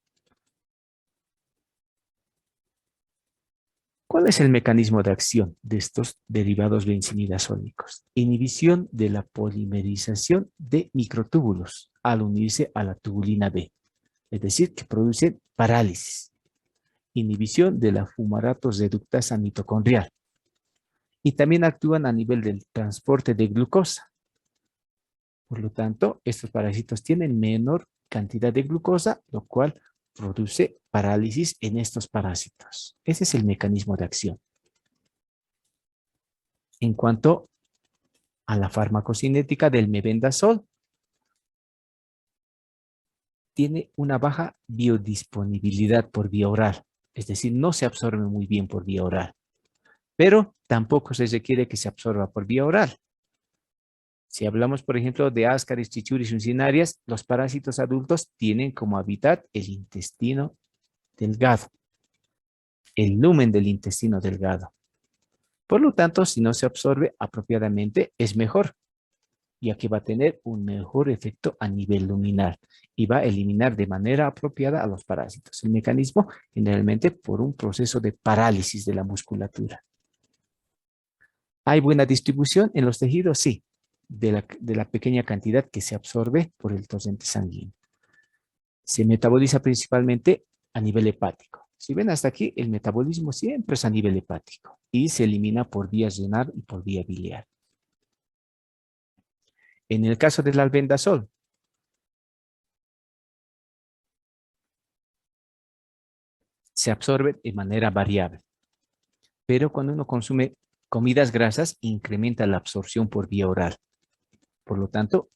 [SPEAKER 1] ¿Cuál es el mecanismo de acción de estos derivados benzimidazólicos? Inhibición de la polimerización de microtúbulos al unirse a la tubulina B, es decir, que produce parálisis. Inhibición de la fumarato reductasa mitocondrial. Y también actúan a nivel del transporte de glucosa. Por lo tanto, estos parásitos tienen menor cantidad de glucosa, lo cual produce parálisis en estos parásitos. Ese es el mecanismo de acción. En cuanto a la farmacocinética del mebendazol, tiene una baja biodisponibilidad por vía oral, es decir, no se absorbe muy bien por vía oral, pero tampoco se requiere que se absorba por vía oral. Si hablamos, por ejemplo, de Ascaris, Trichuris, Uncinarias, los parásitos adultos tienen como hábitat el intestino delgado, el lumen del intestino delgado. Por lo tanto, si no se absorbe apropiadamente, es mejor, ya que va a tener un mejor efecto a nivel luminal y va a eliminar de manera apropiada a los parásitos. El mecanismo, generalmente, por un proceso de parálisis de la musculatura. ¿Hay buena distribución en los tejidos? Sí, de la pequeña cantidad que se absorbe por el torrente sanguíneo. Se metaboliza principalmente a nivel hepático. Si ven hasta aquí, el metabolismo siempre es a nivel hepático y se elimina por vía renal y por vía biliar. En el caso del albendazol, se absorbe de manera variable, pero cuando uno consume comidas grasas, incrementa la absorción por vía oral. Por lo tanto,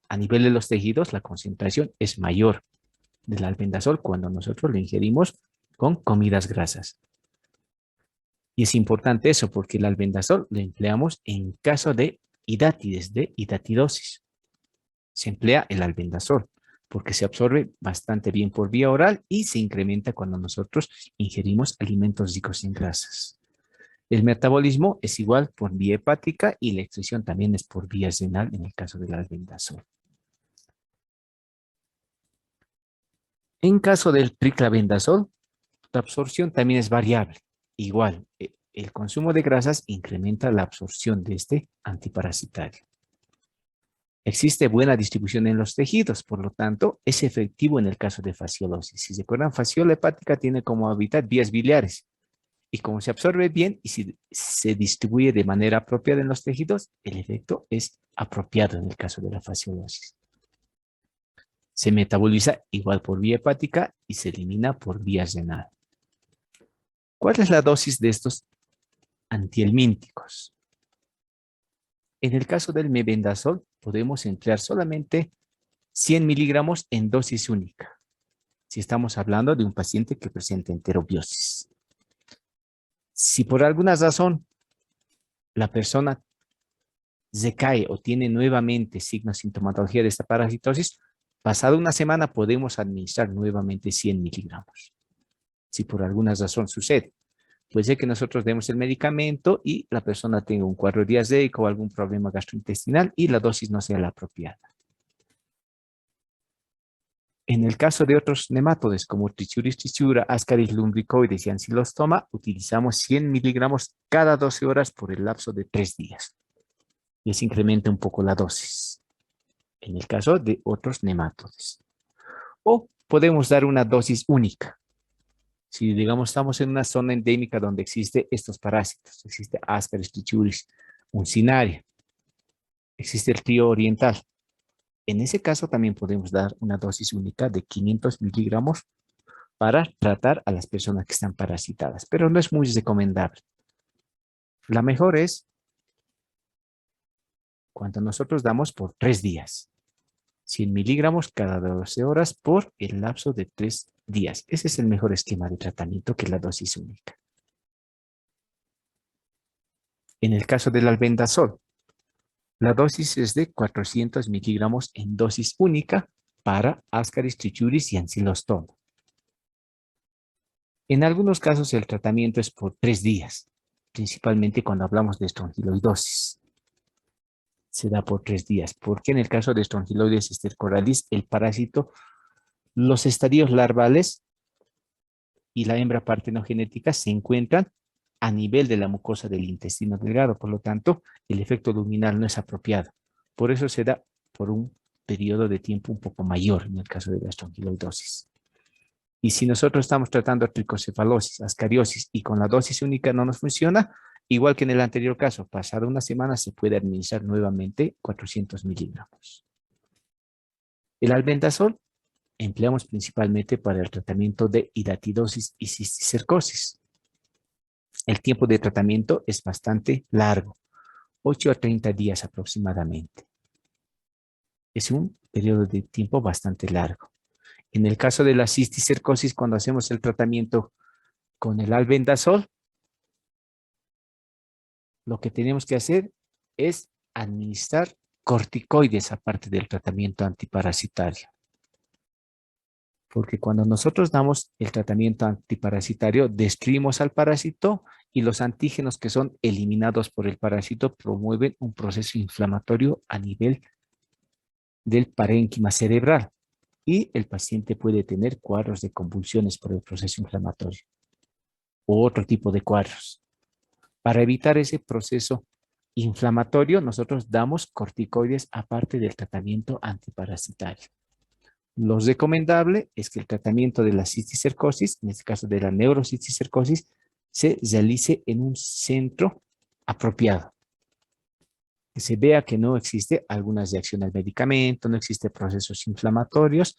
[SPEAKER 1] A nivel de los tejidos, la concentración es mayor del albendazol cuando nosotros lo ingerimos con comidas grasas. Y es importante eso porque el albendazol lo empleamos en caso de hidátides, de hidatidosis. Se emplea el albendazol porque se absorbe bastante bien por vía oral y se incrementa cuando nosotros ingerimos alimentos ricos en grasas. El metabolismo es igual por vía hepática y la excreción también es por vía renal en el caso del albendazol. En caso del triclavendazol, la absorción también es variable. Igual, el consumo de grasas incrementa la absorción de este antiparasitario. Existe buena distribución en los tejidos, por lo tanto, es efectivo en el caso de fasciolosis. Si se acuerdan, fasciola hepática tiene como hábitat vías biliares. Y como se absorbe bien y si se distribuye de manera apropiada en los tejidos, el efecto es apropiado en el caso de la fasciolosis. Se metaboliza igual por vía hepática y se elimina por vía renal. ¿Cuál es la dosis de estos antihelmínticos? En el caso del mebendazol, podemos emplear solamente 100 miligramos en dosis única, si estamos hablando de un paciente que presenta enterobiosis. Si por alguna razón la persona decae o tiene nuevamente signos de sintomatología de esta parasitosis, pasada una semana podemos administrar nuevamente 100 miligramos. Si por alguna razón sucede, puede ser que nosotros demos el medicamento y la persona tenga un cuadro diarreico o algún problema gastrointestinal y la dosis no sea la apropiada. En el caso de otros nemátodes como Trichuris trichura, Ascaris lumbricoides y Ancylostoma, utilizamos 100 miligramos cada 12 horas por el lapso de 3 días. Y se incrementa un poco la dosis. En el caso de otros nemátodes. O podemos dar una dosis única. Si, digamos, estamos en una zona endémica donde existe estos parásitos, existe Ascaris trichuris, uncinaria, existe el trío oriental. En ese caso también podemos dar una dosis única de 500 miligramos para tratar a las personas que están parasitadas, pero no es muy recomendable. La mejor es cuando nosotros damos por 3 días. 100 miligramos cada 12 horas por el lapso de 3 días. Ese es el mejor esquema de tratamiento que la dosis única. En el caso del albendazol, la dosis es de 400 miligramos en dosis única para Ascaris trichuris y Ancylostoma. En algunos casos el tratamiento es por 3 días, principalmente cuando hablamos de estrongiloidosis. Se da por 3 días, porque en el caso de Strongyloides stercoralis, el parásito, los estadios larvales y la hembra partenogenética se encuentran a nivel de la mucosa del intestino delgado, por lo tanto, el efecto luminal no es apropiado. Por eso se da por un periodo de tiempo un poco mayor en el caso de la estrongiloidosis. Y si nosotros estamos tratando tricocefalosis, ascariosis y con la dosis única no nos funciona, igual que en el anterior caso, pasada una semana se puede administrar nuevamente 400 miligramos. El albendazol empleamos principalmente para el tratamiento de hidatidosis y cisticercosis. El tiempo de tratamiento es bastante largo, 8 a 30 días aproximadamente. Es un periodo de tiempo bastante largo. En el caso de la cisticercosis, cuando hacemos el tratamiento con el albendazol, lo que tenemos que hacer es administrar corticoides aparte del tratamiento antiparasitario. Porque cuando nosotros damos el tratamiento antiparasitario, destruimos al parásito y los antígenos que son eliminados por el parásito promueven un proceso inflamatorio a nivel del parénquima cerebral. Y el paciente puede tener cuadros de convulsiones por el proceso inflamatorio u otro tipo de cuadros. Para evitar ese proceso inflamatorio, nosotros damos corticoides aparte del tratamiento antiparasitario. Lo recomendable es que el tratamiento de la cisticercosis, en este caso de la neurocisticercosis, se realice en un centro apropiado. Que se vea que no existe alguna reacción al medicamento, no existe procesos inflamatorios,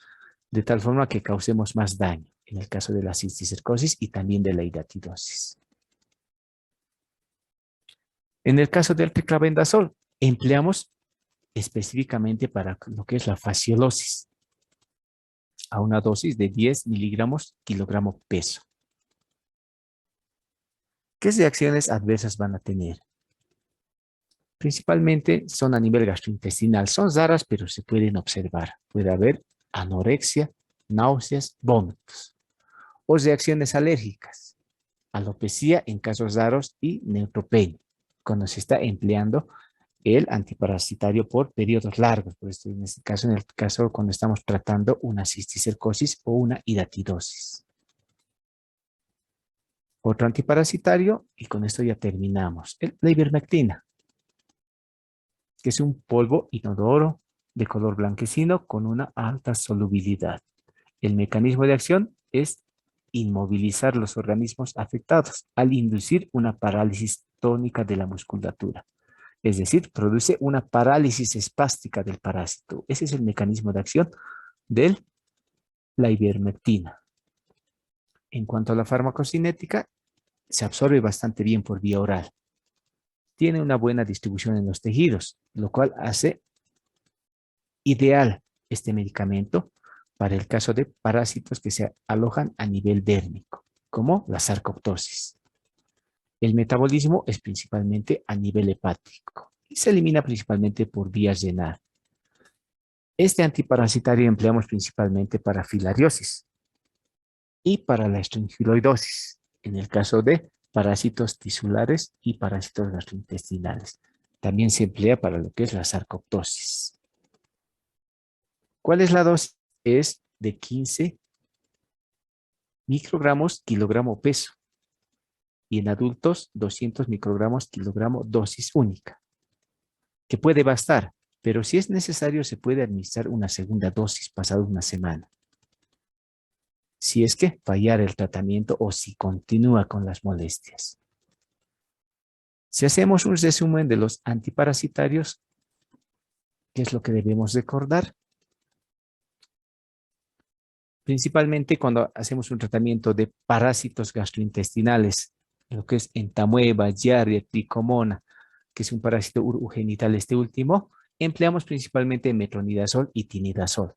[SPEAKER 1] de tal forma que causemos más daño en el caso de la cisticercosis y también de la hidatidosis. En el caso del triclavendazol, empleamos específicamente para lo que es la fasciolosis, a una dosis de 10 miligramos kilogramo peso. ¿Qué reacciones adversas van a tener? Principalmente son a nivel gastrointestinal. Son raras, pero se pueden observar. Puede haber anorexia, náuseas, vómitos. O reacciones alérgicas, alopecia en casos raros y neutropenia, cuando se está empleando el antiparasitario por periodos largos. Por esto, en este caso, en el caso cuando estamos tratando una cisticercosis o una hidatidosis. Otro antiparasitario, y con esto ya terminamos, la ivermectina, que es un polvo inodoro de color blanquecino con una alta solubilidad. El mecanismo de acción es inmovilizar los organismos afectados al inducir una parálisis tónica de la musculatura. Es decir, produce una parálisis espástica del parásito. Ese es el mecanismo de acción de la ivermectina. En cuanto a la farmacocinética, se absorbe bastante bien por vía oral. Tiene una buena distribución en los tejidos, lo cual hace ideal este medicamento para el caso de parásitos que se alojan a nivel dérmico, como la sarcoptosis. El metabolismo es principalmente a nivel hepático y se elimina principalmente por vía renal. Este antiparasitario empleamos principalmente para filariosis y para la estrongiloidosis, en el caso de parásitos tisulares y parásitos gastrointestinales. También se emplea para lo que es la sarcoptosis. ¿Cuál es la dosis? Es de 15 microgramos kilogramo peso y en adultos 200 microgramos kilogramo dosis única, que puede bastar, pero si es necesario se puede administrar una segunda dosis pasada una semana. Si es que fallara el tratamiento o si continúa con las molestias. Si hacemos un resumen de los antiparasitarios, ¿qué es lo que debemos recordar? Principalmente cuando hacemos un tratamiento de parásitos gastrointestinales, lo que es entamueba, giardia, tricomona, que es un parásito urogenital este último, empleamos principalmente metronidazol y tinidazol.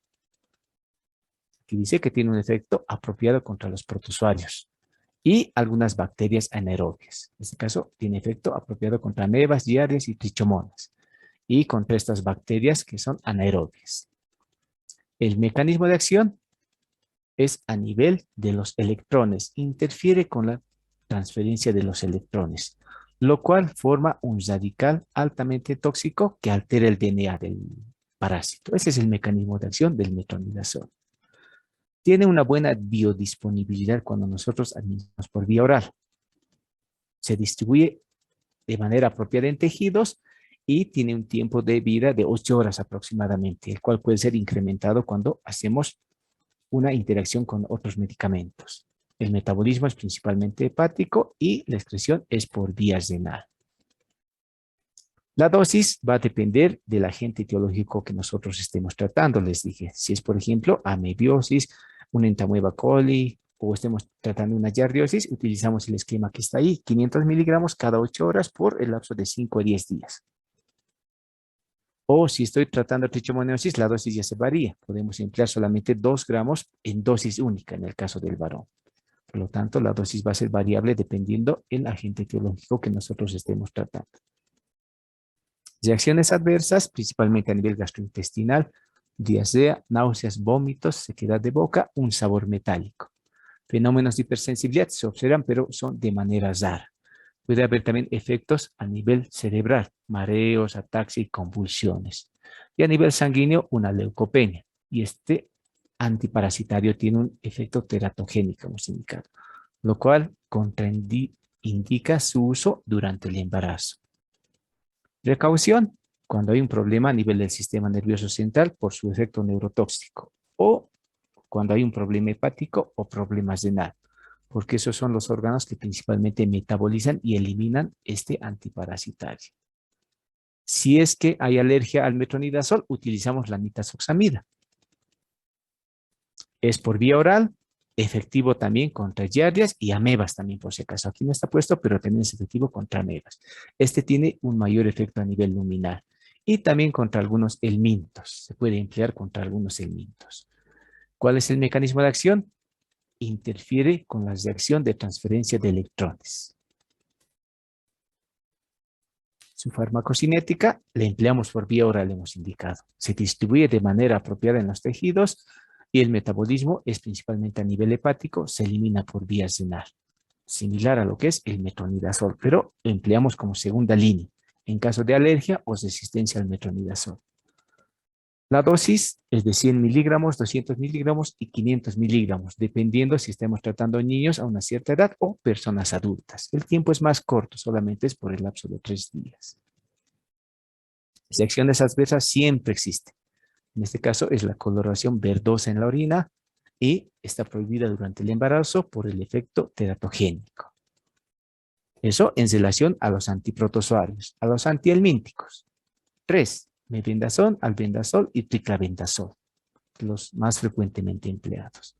[SPEAKER 1] Aquí dice que tiene un efecto apropiado contra los protozoarios y algunas bacterias anaerobias. En este caso, tiene efecto apropiado contra amebas, giardias y trichomonas y contra estas bacterias que son anaerobias. El mecanismo de acción es a nivel de los electrones, interfiere con la transferencia de los electrones, lo cual forma un radical altamente tóxico que altera el DNA del parásito. Ese es el mecanismo de acción del metronidazol. Tiene una buena biodisponibilidad cuando nosotros administramos por vía oral. Se distribuye de manera apropiada en tejidos y tiene un tiempo de vida de 8 horas aproximadamente, el cual puede ser incrementado cuando hacemos una interacción con otros medicamentos. El metabolismo es principalmente hepático y la excreción es por vía renal. La dosis va a depender del agente etiológico que nosotros estemos tratando. Les dije, si es por ejemplo amebiosis, una entamueba coli o estemos tratando una giardiosis, utilizamos el esquema que está ahí, 500 miligramos cada 8 horas por el lapso de 5 a 10 días. O si estoy tratando trichomoniosis, la dosis ya se varía. Podemos emplear solamente 2 gramos en dosis única en el caso del varón. Por lo tanto, la dosis va a ser variable dependiendo del agente etiológico que nosotros estemos tratando. Reacciones adversas, principalmente a nivel gastrointestinal, diarrea, náuseas, vómitos, sequedad de boca, un sabor metálico. Fenómenos de hipersensibilidad se observan, pero son de manera rara. Puede haber también efectos a nivel cerebral, mareos, ataxia y convulsiones. Y a nivel sanguíneo, una leucopenia. Y este antiparasitario tiene un efecto teratogénico, hemos indicado, lo cual contraindica su uso durante el embarazo. Precaución, cuando hay un problema a nivel del sistema nervioso central por su efecto neurotóxico o cuando hay un problema hepático o problemas renal, porque esos son los órganos que principalmente metabolizan y eliminan este antiparasitario. Si es que hay alergia al metronidazol, utilizamos la nitazoxamida. Es por vía oral, efectivo también contra giardias y amebas también, por si acaso. Aquí no está puesto, pero también es efectivo contra amebas. Este tiene un mayor efecto a nivel luminal y también contra algunos helmintos. Se puede emplear contra algunos helmintos. ¿Cuál es el mecanismo de acción? Interfiere con la reacción de transferencia de electrones. Su farmacocinética la empleamos por vía oral, hemos indicado. Se distribuye de manera apropiada en los tejidos y el metabolismo es principalmente a nivel hepático, se elimina por vía renal. Similar a lo que es el metronidazol, pero lo empleamos como segunda línea en caso de alergia o resistencia al metronidazol. La dosis es de 100 miligramos, 200 miligramos y 500 miligramos, dependiendo si estamos tratando niños a una cierta edad o personas adultas. El tiempo es más corto, solamente es por el lapso de 3 días. Reacciones adversas siempre existen. En este caso es la coloración verdosa en la orina y está prohibida durante el embarazo por el efecto teratogénico. Eso en relación a los antiprotozoarios, a los antihelmínticos. 3. Mebendazol, albendazol y triclabendazol, los más frecuentemente empleados.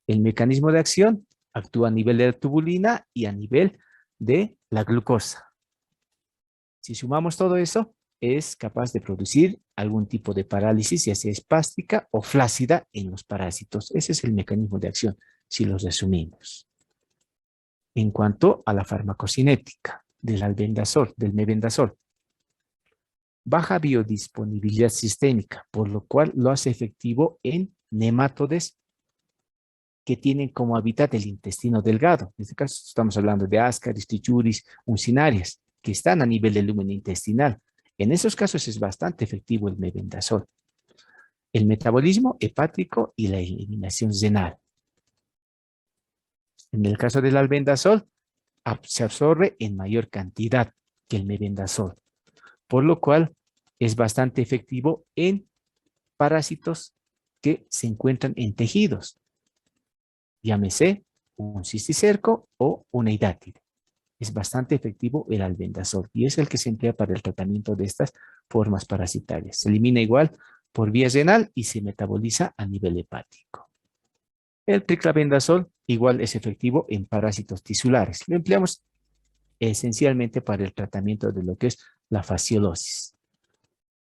[SPEAKER 1] El mecanismo de acción actúa a nivel de la tubulina y a nivel de la glucosa. Si sumamos todo eso, es capaz de producir algún tipo de parálisis, ya sea espástica o flácida en los parásitos. Ese es el mecanismo de acción, si los resumimos. En cuanto a la farmacocinética del albendazol, del mebendazol, baja biodisponibilidad sistémica, por lo cual lo hace efectivo en nematodes que tienen como hábitat el intestino delgado. En este caso estamos hablando de Ascaris, Trichuris, Uncinarias, que están a nivel del lumen intestinal. En esos casos es bastante efectivo el mebendazol. El metabolismo hepático y la eliminación renal. En el caso del albendazol, se absorbe en mayor cantidad que el mebendazol, por lo cual es bastante efectivo en parásitos que se encuentran en tejidos, llámese un cisticerco o una hidátide. Es bastante efectivo el albendazol y es el que se emplea para el tratamiento de estas formas parasitarias. Se elimina igual por vía renal y se metaboliza a nivel hepático. El triclabendazol igual es efectivo en parásitos tisulares. Lo empleamos esencialmente para el tratamiento de lo que es la fasciolosis.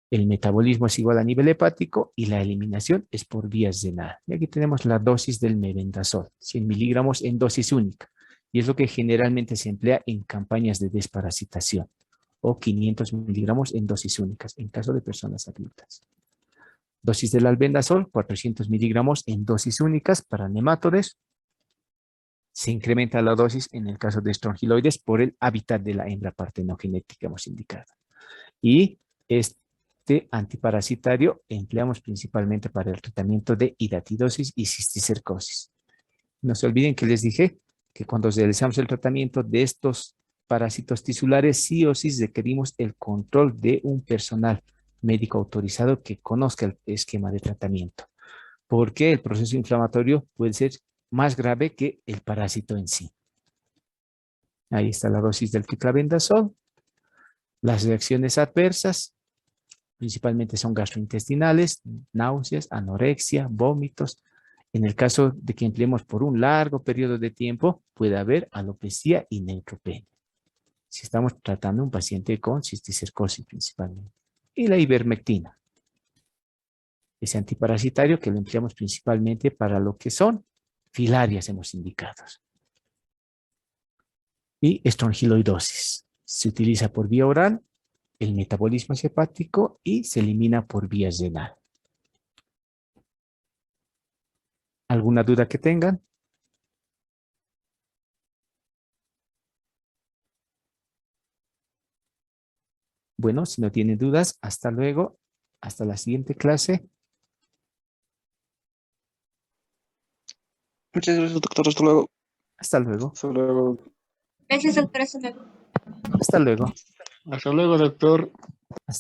[SPEAKER 1] El metabolismo es igual a nivel hepático y la eliminación es por vía renal. Y aquí tenemos la dosis del mebendazol, 100 miligramos en dosis única. Y es lo que generalmente se emplea en campañas de desparasitación. O 500 miligramos en dosis únicas, en caso de personas adultas. Dosis del albendazol, 400 miligramos en dosis únicas para nematodes. Se incrementa la dosis en el caso de estrongiloides por el hábitat de la hembra partenogenética que hemos indicado. Y este antiparasitario empleamos principalmente para el tratamiento de hidatidosis y cisticercosis. No se olviden que les dije que cuando realizamos el tratamiento de estos parásitos tisulares, sí o sí requerimos el control de un personal médico autorizado que conozca el esquema de tratamiento, porque el proceso inflamatorio puede ser más grave que el parásito en sí. Ahí está la dosis del triclabendazol. Las reacciones adversas principalmente son gastrointestinales, náuseas, anorexia, vómitos. En el caso de que empleemos por un largo periodo de tiempo, puede haber alopecia y neutropenia. Si estamos tratando a un paciente con cisticercosis principalmente. Y la ivermectina. Ese antiparasitario que lo empleamos principalmente para lo que son filarias, hemos indicado. Y estrongiloidosis. Se utiliza por vía oral, el metabolismo es hepático y se elimina por vía renal. ¿Alguna duda que tengan? Bueno, si no tienen dudas, hasta luego. Hasta la siguiente clase.
[SPEAKER 2] Muchas gracias, doctor. Hasta luego.
[SPEAKER 1] Hasta luego.
[SPEAKER 2] Hasta luego.
[SPEAKER 3] Gracias, doctora. Hasta luego.
[SPEAKER 1] Hasta luego.
[SPEAKER 2] Hasta luego, doctor.